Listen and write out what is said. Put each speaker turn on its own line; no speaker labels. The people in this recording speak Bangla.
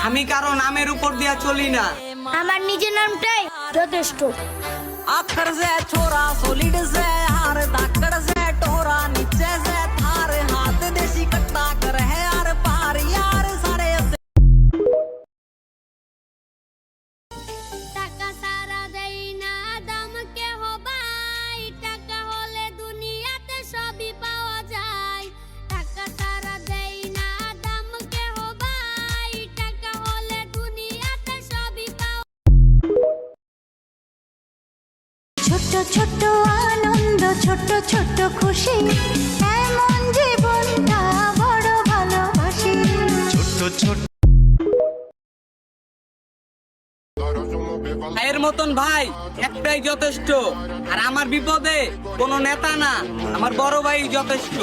আমি কারো নামের উপর দিয়া চলি না।
আমার নিজের নামটাই যথেষ্ট।
आखर से छोरा सॉलिड से हार धाकड़ से टोरा नीचे से थार हाथ देसी कट्टा कर है यार पार यार सारे
টাকা সারা দেই না দাম কেহ ভাই, টাকা হলে দুনিয়াতে সবই পাওয়া যায়। টাকা সারা দেই না দাম কেহ ভাই, টাকা হলে দুনিয়াতে সবই পাওয়া।
ছোট ছোট আনন্দ, ছোট ছোট খুশি, এমন জীবনটা বড় ভালোবাসি।
ছোট্ট ছোট্ট
ভাইয়ের মতন ভাই একটাই যথেষ্ট। আর আমার বিপদে কোনো নেতা না, আমার বড় ভাই যথেষ্ট।